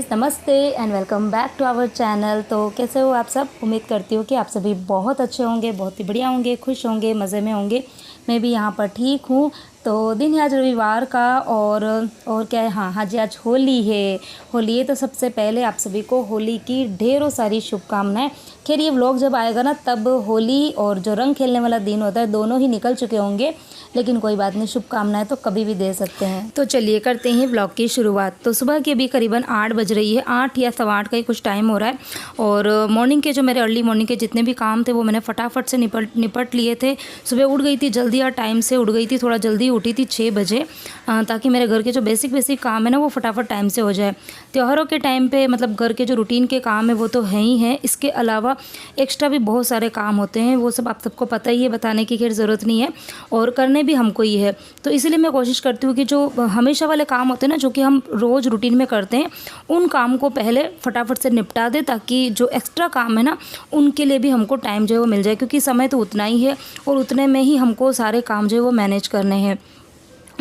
Guys, नमस्ते and welcome back to our channel. तो कैसे हो आप सब? उम्मीद करती हूँ कि आप सभी बहुत अच्छे होंगे, बहुत ही बढ़िया होंगे, खुश होंगे, मज़े में होंगे। मैं भी यहाँ पर ठीक हूँ। तो दिन है आज रविवार का और क्या है, हाँ जी, आज होली है। होली है तो सबसे पहले आप सभी को होली की ढेरों सारी शुभकामनाएं। खैर ये व्लॉग जब आएगा ना तब होली और जो रंग खेलने वाला दिन होता है दोनों ही निकल चुके होंगे, लेकिन कोई बात नहीं, शुभकामनाएं तो कभी भी दे सकते हैं। तो चलिए करते हैं व्लॉग की शुरुआत। तो सुबह की अभी करीबन 8 बज रही है, 8 या सवा 8 का ही कुछ टाइम हो रहा है। और मॉर्निंग के जो मेरे अर्ली मॉर्निंग के जितने भी काम थे वो मैंने फटाफट से निपट लिए थे। सुबह उठ गई थी जल्दी, और टाइम से उठ गई थी, थोड़ा जल्दी उठी थी 6 बजे, ताकि मेरे घर के जो बेसिक काम है ना वो फटाफट टाइम से हो जाए। त्योहारों के टाइम पे मतलब घर के जो रूटीन के काम है वो तो है ही है, इसके अलावा एक्स्ट्रा भी बहुत सारे काम होते हैं, वो सब आप सबको पता ही है, बताने की खैर ज़रूरत नहीं है, और करने भी हमको ही है। तो इसलिए मैं कोशिश करती हूँ कि जो हमेशा वाले काम होते हैं ना, जो कि हम रोज़ रूटीन में करते हैं, उन काम को पहले फटाफट से निपटा दें, ताकि जो एक्स्ट्रा काम है ना उनके लिए भी हमको टाइम जो है वो मिल जाए, क्योंकि समय तो उतना ही है और उतने में ही हमको सारे काम जो है वो मैनेज करने हैं।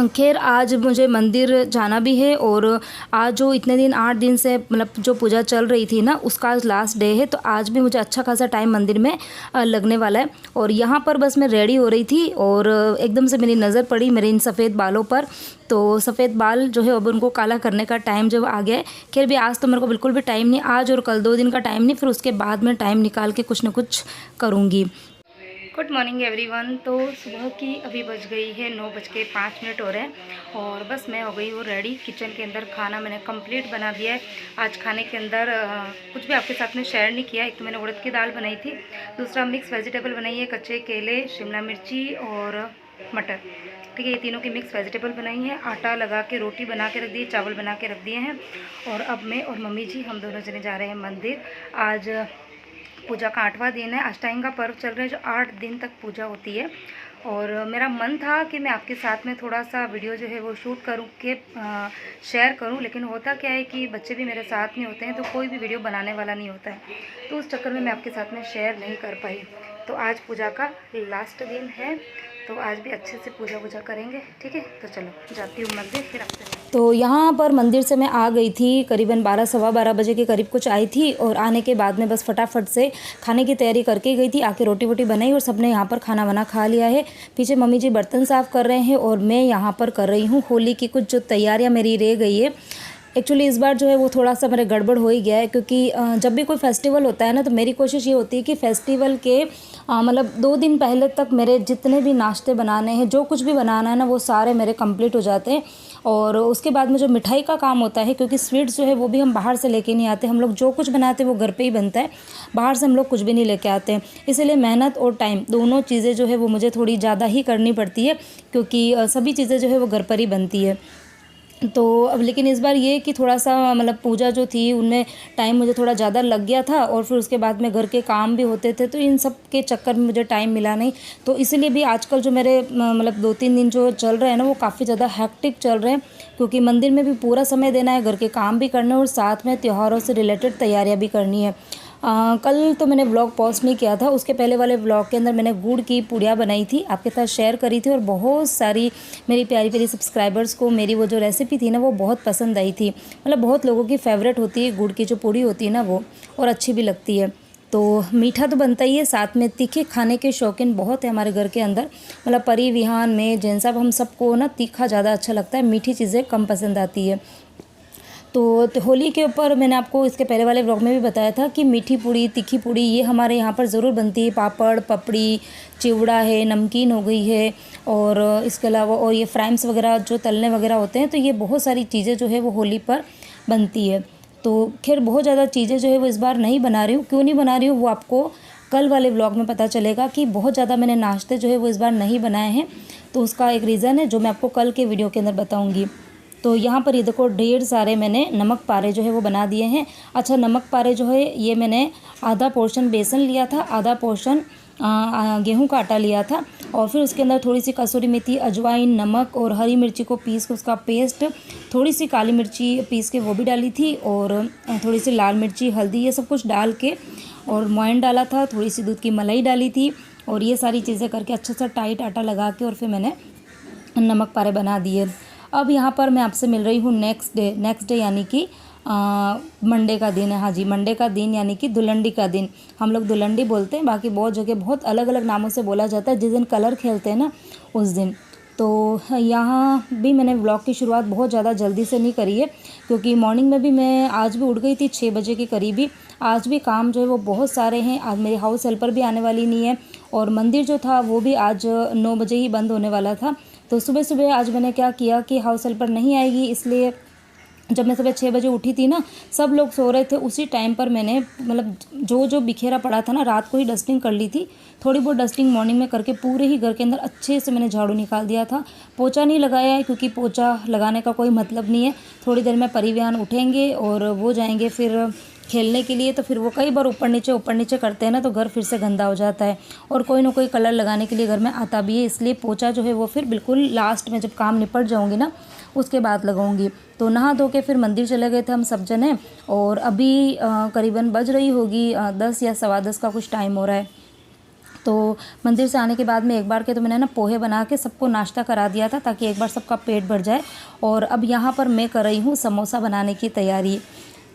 खैर आज मुझे मंदिर जाना भी है, और आज जो इतने दिन 8 दिन से मतलब जो पूजा चल रही थी ना उसका आज लास्ट डे है। तो आज भी मुझे अच्छा खासा टाइम मंदिर में लगने वाला है। और यहाँ पर बस मैं रेडी हो रही थी और एकदम से मेरी नज़र पड़ी मेरे इन सफ़ेद बालों पर। तो सफ़ेद बाल जो है अब उनको काला करने का टाइम जब आ गया है। खैर भी आज तो मेरे को बिल्कुल भी टाइम नहीं, आज और कल 2 दिन का टाइम नहीं, फिर उसके बाद मैं टाइम निकाल के कुछ ना कुछ करूँगी। Good morning everyone. तो सुबह की अभी बज गई है 9:05 हो रहे हैं, और बस मैं हो गई हूँ रेडी। किचन के अंदर खाना मैंने कंप्लीट बना दिया है। आज खाने के अंदर कुछ भी आपके साथ में शेयर नहीं किया। एक तो मैंने उड़द की दाल बनाई थी, दूसरा मिक्स वेजिटेबल बनाई है, कच्चे केले, शिमला मिर्ची और मटर, ठीक है, ये तीनों की मिक्स वेजिटेबल बनाई है। आटा लगा के रोटी बना के रख दी, चावल बना के रख दिए हैं। और अब मैं और मम्मी जी हम दोनों जने जा रहे हैं मंदिर। आज पूजा का 8वां दिन है, अष्टमी का पर्व चल रहा है, जो 8 दिन तक पूजा होती है। और मेरा मन था कि मैं आपके साथ में थोड़ा सा वीडियो जो है वो शूट करूँ के शेयर करूँ, लेकिन होता क्या है कि बच्चे भी मेरे साथ में होते हैं तो कोई भी वीडियो बनाने वाला नहीं होता है, तो उस चक्कर में मैं आपके साथ में शेयर नहीं कर पाई। तो आज पूजा का लास्ट दिन है, तो आज भी अच्छे से पूजा करेंगे, ठीक है। तो चलो जाती हूँ मंदिर, फिर आपसे। तो यहाँ पर मंदिर से मैं आ गई थी करीबन 12 सवा 12 बजे के करीब कुछ आई थी, और आने के बाद में बस फटाफट से खाने की तैयारी करके गई थी। आके रोटी वोटी बनाई और सबने यहाँ पर खाना वाना खा लिया है। पीछे मम्मी जी बर्तन साफ़ कर रहे हैं और मैं यहाँ पर कर रही हूँ होली की कुछ जो तैयारियाँ मेरी रह गई है। एक्चुअली इस बार जो है वो थोड़ा सा मेरे गड़बड़ हो ही गया है, क्योंकि जब भी कोई फेस्टिवल होता है ना तो मेरी कोशिश ये होती है कि फेस्टिवल के मतलब 2 दिन पहले तक मेरे जितने भी नाश्ते बनाने हैं, जो कुछ भी बनाना है ना, वो सारे मेरे कंप्लीट हो जाते हैं। और उसके बाद में जो मिठाई का काम होता है, क्योंकि स्वीट्स जो है वो भी हम बाहर से लेके नहीं आते, हम लोग जो कुछ बनाते हैं वो घर पे ही बनता है, बाहर से हम लोग कुछ भी नहीं लेके आते हैं। इसलिए मेहनत और टाइम दोनों चीज़ें जो है वो मुझे थोड़ी ज़्यादा ही करनी पड़ती है, क्योंकि सभी चीज़ें जो है वो घर पर ही बनती है। तो अब लेकिन इस बार ये कि थोड़ा सा मतलब पूजा जो थी उनमें टाइम मुझे थोड़ा ज़्यादा लग गया था, और फिर उसके बाद में घर के काम भी होते थे, तो इन सब के चक्कर में मुझे टाइम मिला नहीं। तो इसलिए भी आजकल जो मेरे मतलब 2-3 दिन जो चल रहे हैं ना वो काफ़ी ज़्यादा हैक्टिक चल रहे हैं, क्योंकि मंदिर में भी पूरा समय देना है, घर के काम भी करने और साथ में त्योहारों से रिलेटेड तैयारियाँ भी करनी है। कल तो मैंने व्लॉग पोस्ट नहीं किया था, उसके पहले वाले व्लॉग के अंदर मैंने गुड़ की पूड़ियाँ बनाई थी, आपके साथ शेयर करी थी, और बहुत सारी मेरी प्यारी प्यारी सब्सक्राइबर्स को मेरी वो जो रेसिपी थी ना वो बहुत पसंद आई थी। मतलब बहुत लोगों की फेवरेट होती है गुड़ की जो पूड़ी होती है ना वो, और अच्छी भी लगती है। तो मीठा तो बनता ही है, साथ में तीखे खाने के शौकीन बहुत है हमारे घर के अंदर। मतलब परी विहान में जैन साहब हम सबको ना तीखा ज़्यादा अच्छा लगता है, मीठी चीज़ें कम पसंद आती है। तो होली के ऊपर मैंने आपको इसके पहले वाले व्लॉग में भी बताया था कि मीठी पूड़ी, तीखी पूड़ी ये हमारे यहाँ पर ज़रूर बनती है। पापड़, पपड़ी, चिवड़ा है, नमकीन हो गई है, और इसके अलावा और ये फ्राइम्स वगैरह जो तलने वगैरह होते हैं, तो ये बहुत सारी चीज़ें जो है वो होली पर बनती है। तो खैर बहुत ज़्यादा चीज़ें जो है वो इस बार नहीं बना रही हूँ। क्यों नहीं बना रही हूँ वो आपको कल वाले व्लॉग में पता चलेगा, कि बहुत ज़्यादा मैंने नाश्ते जो है वो इस बार नहीं बनाए हैं। तो उसका एक रीज़न है जो मैं आपको कल के वीडियो के अंदर बताऊँगी। तो यहाँ पर ये देखो ढेर सारे मैंने नमक पारे जो है वो बना दिए हैं। अच्छा, नमक पारे जो है ये मैंने आधा पोर्शन बेसन लिया था, आधा पोर्शन गेहूं का आटा लिया था, और फिर उसके अंदर थोड़ी सी कसूरी मेथी, अजवाइन, नमक और हरी मिर्ची को पीस के उसका पेस्ट, थोड़ी सी काली मिर्ची पीस के वो भी डाली थी, और थोड़ी सी लाल मिर्ची, हल्दी, ये सब कुछ डाल के, और मोइन डाला था, थोड़ी सी दूध की मलाई डाली थी, और ये सारी चीज़ें करके अच्छा सा टाइट आटा लगा के और फिर मैंने नमक पारे बना दिए। अब यहाँ पर मैं आपसे मिल रही हूँ नेक्स्ट डे यानी कि मंडे का दिन है। हाँ जी, मंडे का दिन यानी कि धुलंडी का दिन, हम लोग धुलंडी बोलते हैं, बाकी बहुत जगह बहुत अलग अलग नामों से बोला जाता है। जिस दिन कलर खेलते हैं ना उस दिन। तो यहाँ भी मैंने व्लॉग की शुरुआत बहुत ज़्यादा जल्दी से नहीं करी है, क्योंकि मॉर्निंग में भी मैं आज भी उठ गई थी 6 बजे के करीब ही। आज भी काम जो है वो बहुत सारे हैं। आज मेरी हाउस हेल्पर भी आने वाली नहीं है, और मंदिर जो था वो भी आज 9 बजे ही बंद होने वाला था। तो सुबह सुबह आज मैंने क्या किया कि हाउस हेल्पर नहीं आएगी, इसलिए जब मैं सुबह 6 बजे उठी थी ना, सब लोग सो रहे थे, उसी टाइम पर मैंने मतलब जो जो बिखेरा पड़ा था ना, रात को ही डस्टिंग कर ली थी। थोड़ी बहुत डस्टिंग मॉर्निंग में करके पूरे ही घर के अंदर अच्छे से मैंने झाड़ू निकाल दिया था। पोछा नहीं लगाया है, क्योंकि पोछा लगाने का कोई मतलब नहीं है। थोड़ी देर में परिवान उठेंगे और वो जाएंगे फिर खेलने के लिए, तो फिर वो कई बार ऊपर नीचे करते हैं ना, तो घर फिर से गंदा हो जाता है, और कोई ना कोई कलर लगाने के लिए घर में आता भी है। इसलिए पोछा जो है वो फिर बिल्कुल लास्ट में जब काम निपट जाऊंगी ना उसके बाद लगाऊंगी। तो नहा धो के फिर मंदिर चले गए थे हम सब जने, और अभी करीबन बज रही होगी 10 या 10:15 का कुछ टाइम हो रहा है। तो मंदिर से आने के बाद में एक बार के तो मैंने ना पोहे बना के सबको नाश्ता करा दिया था, ताकि एक बार सबका पेट भर जाए। और अब यहाँ पर मैं कर रही हूँ समोसा बनाने की तैयारी।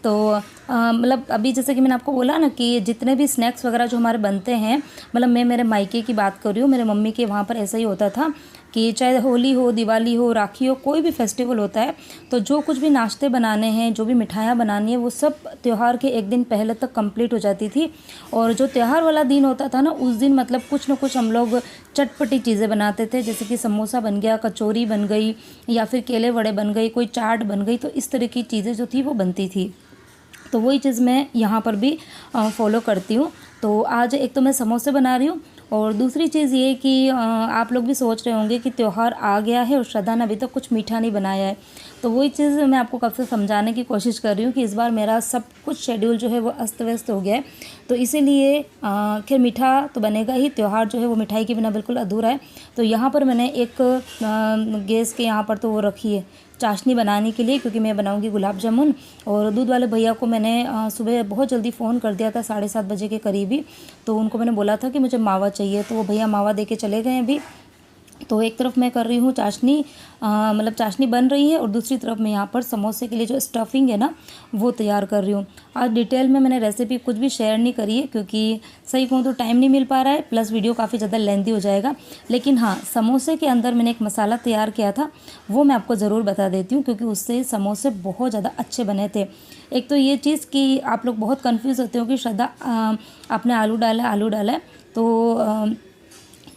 तो मतलब अभी जैसे कि मैंने आपको बोला ना कि जितने भी स्नैक्स वगैरह जो हमारे बनते हैं, मतलब मैं मेरे मायके की बात कर रही हूँ, मेरे मम्मी के वहाँ पर ऐसा ही होता था कि चाहे होली हो, दिवाली हो, राखी हो, कोई भी फेस्टिवल होता है, तो जो कुछ भी नाश्ते बनाने हैं, जो भी मिठाइयाँ बनानी है, वो सब त्यौहार के एक दिन पहले तक कंप्लीट हो जाती थी। और जो त्यौहार वाला दिन होता था ना, उस दिन मतलब कुछ ना कुछ हम लोग चटपटी चीज़ें बनाते थे, जैसे कि समोसा बन गया, कचौरी बन गई, या फिर केले वड़े बन गई, कोई चाट बन गई। तो इस तरह की चीज़ें जो थी वो बनती थी। तो वही चीज़ मैं यहाँ पर भी फॉलो करती हूँ। तो आज एक तो मैं समोसे बना रही हूँ, और दूसरी चीज़ ये कि आप लोग भी सोच रहे होंगे कि त्यौहार आ गया है और श्रद्धा ने अभी तक कुछ मीठा नहीं बनाया है। तो वही चीज़ मैं आपको कब से समझाने की कोशिश कर रही हूँ कि इस बार मेरा सब कुछ शेड्यूल जो है वो अस्त व्यस्त हो गया है। तो इसीलिए खैर मीठा तो बनेगा ही, त्यौहार जो है वो मिठाई के बिना बिल्कुल अधूरा है। तो यहाँ पर मैंने एक गैस के यहाँ पर तो वो रखी है चाशनी बनाने के लिए, क्योंकि मैं बनाऊंगी गुलाब जामुन। और दूध वाले भैया को मैंने सुबह बहुत जल्दी फ़ोन कर दिया था 7:30 बजे के करीब ही। तो उनको मैंने बोला था कि मुझे मावा चाहिए, तो वो भैया मावा दे के चले गए अभी। तो एक तरफ मैं कर रही हूँ चाशनी, मतलब चाशनी बन रही है, और दूसरी तरफ मैं यहाँ पर समोसे के लिए जो स्टफिंग है ना वो तैयार कर रही हूँ। आज डिटेल में मैंने रेसिपी कुछ भी शेयर नहीं करी है, क्योंकि सही कहूँ तो टाइम नहीं मिल पा रहा है, प्लस वीडियो काफ़ी ज़्यादा लेंथी हो जाएगा। लेकिन हाँ, समोसे के अंदर मैंने एक मसाला तैयार किया था, वो मैं आपको ज़रूर बता देती हूँ, क्योंकि उससे समोसे बहुत ज़्यादा अच्छे बने थे। एक तो ये चीज़ कि आप लोग बहुत कन्फ्यूज़ होते हो कि श्रद्धा आपने आलू डाला है। तो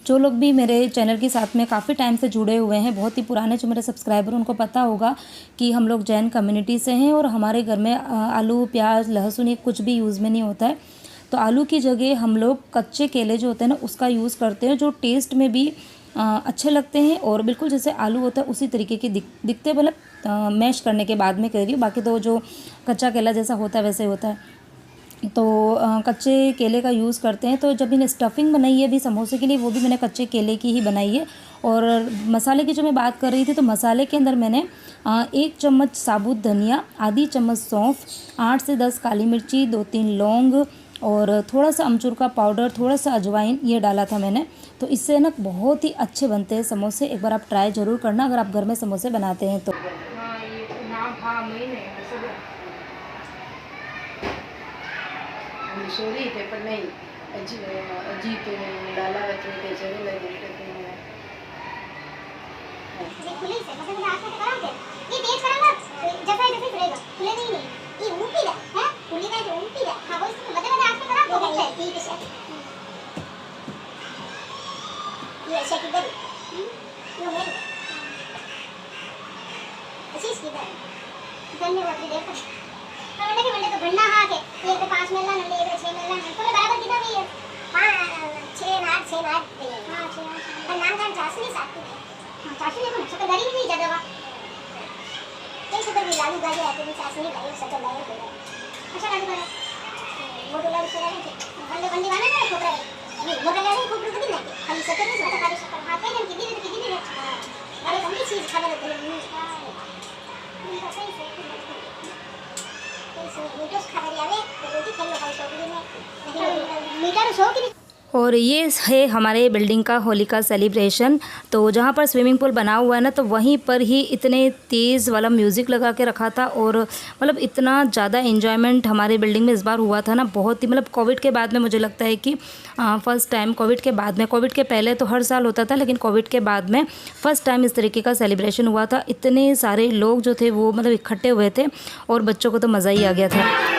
जो लोग भी मेरे चैनल के साथ में काफ़ी टाइम से जुड़े हुए हैं, बहुत ही पुराने जो मेरे सब्सक्राइबर, उनको पता होगा कि हम लोग जैन कम्युनिटी से हैं, और हमारे घर में आलू, प्याज, लहसुन ये कुछ भी यूज़ में नहीं होता है। तो आलू की जगह हम लोग कच्चे केले जो होते हैं ना उसका यूज़ करते हैं, जो टेस्ट में भी अच्छे लगते हैं, और बिल्कुल जैसे आलू होता है उसी तरीके के दिखते, मतलब मैश करने के बाद में कह रही हूँ। बाकी तो जो कच्चा केला जैसा होता है वैसे होता है। तो कच्चे केले का यूज़ करते हैं। तो जब मैंने स्टफिंग बनाई है अभी समोसे के लिए, वो भी मैंने कच्चे केले की ही बनाई है। और मसाले की जो मैं बात कर रही थी, तो मसाले के अंदर मैंने 1 चम्मच साबुत धनिया, आधी चम्मच सौंफ, 8 से 10 काली मिर्ची, 2-3 लौंग, और थोड़ा सा अमचूर का पाउडर, थोड़ा सा अजवाइन, ये डाला था मैंने। तो इससे ना बहुत ही अच्छे बनते हैं समोसे। एक बार आप ट्राई ज़रूर करना अगर आप घर में समोसे बनाते हैं तो। सॉरी पेपर नहीं अजीब तो डाला बच्चे के चले लगे खुले से मतलब मैं आंखें करा के ये तेज करांगा जैसा ही खुलेगा खुले नहीं ये ऊपी है खुली का जो ऊपी है हां वो इसको मतलब मैं आंखें करा के ये ठीक है ये ऐसे किधर ये है अच्छी इसकी धन्यवाद देखो मैंने तो गन्ना हाँ के एक 5 मिलना नंदे एक 6 मिलना तो बराबर कितना भी है 6 8 हां 6 8 नाम का चाशनी साथ में हां चाशनी देखो ना सब गरीब भी ज्यादा बा कैसे तो लालू गाजे आते हैं चाशनी का एक सकल लाया है अच्छा गाड़ी वाला वो तो लालू चला रहे थे बंदे बंदी वाला ना खोपरा नहीं वो कह रहे खोपरा तो नहीं खाली सकल नहीं बता खाली सकल हां पे जन कितनी है अरे कम चीज खबर होती है उनका सही से मीटर खा रही है रोटी खाई हो खाई सो मीटर सो की और ये है हमारे बिल्डिंग का होली का सेलिब्रेशन। तो जहाँ पर स्विमिंग पूल बना हुआ है ना, तो वहीं पर ही इतने तेज़ वाला म्यूज़िक लगा के रखा था और मतलब इतना ज़्यादा एंजॉयमेंट हमारे बिल्डिंग में इस बार हुआ था ना, बहुत ही मतलब कोविड के बाद में मुझे लगता है कि फ़र्स्ट टाइम, कोविड के बाद में, कोविड के पहले तो हर साल होता था लेकिन कोविड के बाद में फ़र्स्ट टाइम इस तरीके का सेलिब्रेशन हुआ था। इतने सारे लोग जो थे वो मतलब इकट्ठे हुए थे और बच्चों को तो मज़ा ही आ गया था।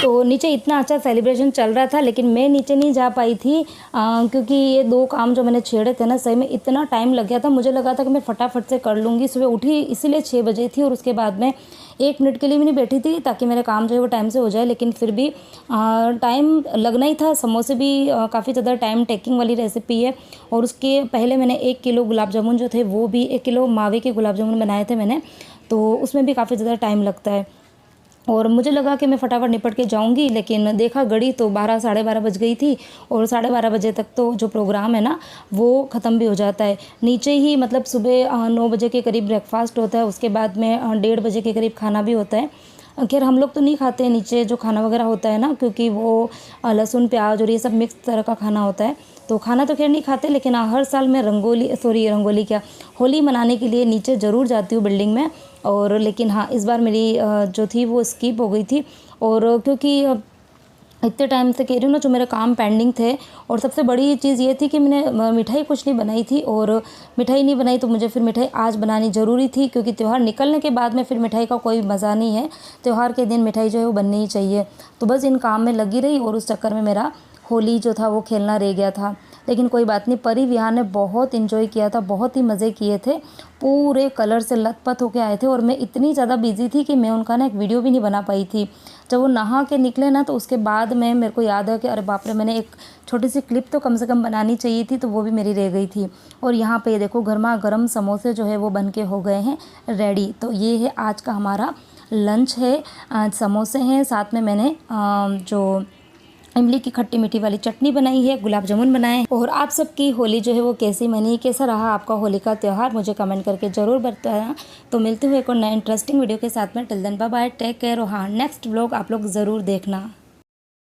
तो नीचे इतना अच्छा सेलिब्रेशन चल रहा था लेकिन मैं नीचे नहीं जा पाई थी क्योंकि ये 2 काम जो मैंने छेड़े थे ना, सही में इतना टाइम लग गया था। मुझे लगा था कि मैं फटाफट से कर लूँगी। सुबह उठी इसीलिए 6 बजे थी और उसके बाद में 1 मिनट के लिए भी नहीं बैठी थी ताकि मेरा काम जो है वो टाइम से हो जाए, लेकिन फिर भी टाइम लगना ही था। समोसे भी काफ़ी ज़्यादा टाइम टेकिंग वाली रेसिपी है और उसके पहले मैंने 1 किलो गुलाब जामुन जो थे वो भी 1 किलो मावे के गुलाब जामुन बनाए थे मैंने, तो उसमें भी काफ़ी ज़्यादा टाइम लगता है। और मुझे लगा कि मैं फटाफट निपट के जाऊंगी, लेकिन देखा घड़ी तो 12 साढ़े 12 बज गई थी और साढ़े 12 बजे तक तो जो प्रोग्राम है ना वो ख़त्म भी हो जाता है। नीचे ही मतलब सुबह 9 बजे के करीब ब्रेकफास्ट होता है, उसके बाद में 1:30 बजे के करीब खाना भी होता है। खैर हम लोग तो नहीं खाते हैं नीचे जो खाना वगैरह होता है ना, क्योंकि वो लहसुन प्याज और ये सब मिक्स तरह का खाना होता है, तो खाना तो खैर नहीं खाते। लेकिन हर साल मैं रंगोली क्या होली मनाने के लिए नीचे ज़रूर जाती हूँ बिल्डिंग में। और लेकिन हाँ, इस बार मेरी जो थी वो स्किप हो गई थी और क्योंकि इतने टाइम से कह रही हूँ ना, जो मेरे काम पेंडिंग थे। और सबसे बड़ी चीज़ ये थी कि मैंने मिठाई कुछ नहीं बनाई थी और मिठाई नहीं बनाई तो मुझे फिर मिठाई आज बनानी ज़रूरी थी, क्योंकि त्यौहार निकलने के बाद में फिर मिठाई का कोई मज़ा नहीं है। त्यौहार के दिन मिठाई जो है वो बननी ही चाहिए। तो बस इन काम में लगी रही और उस चक्कर में मेरा होली जो था वो खेलना रह गया था। लेकिन कोई बात नहीं, परी विहार ने बहुत इन्जॉय किया था, बहुत ही मज़े किए थे, पूरे कलर से लथपथ होके आए थे। और मैं इतनी ज़्यादा बिजी थी कि मैं उनका ना एक वीडियो भी नहीं बना पाई थी। जब वो नहा के निकले ना, तो उसके बाद में मेरे को याद है कि अरे बाप रे, मैंने एक छोटी सी क्लिप तो कम से कम बनानी चाहिए थी, तो वो भी मेरी रह गई थी। और यहाँ पे देखो गर्मा गर्म समोसे जो है वो बन के हो गए हैं रेडी। तो ये है आज का हमारा लंच है। समोसे हैं, साथ में मैंने जो इमली की खट्टी मीठी वाली चटनी बनाई है, गुलाब जामुन बनाए हैं। और आप सबकी होली जो है वो कैसी मनी, कैसा रहा आपका होली का त्यौहार, मुझे कमेंट करके ज़रूर बताना। तो मिलते हुए एक और नए इंटरेस्टिंग वीडियो के साथ में। Till then bye bye, take care. और हाँ, नेक्स्ट व्लॉग आप लोग ज़रूर देखना।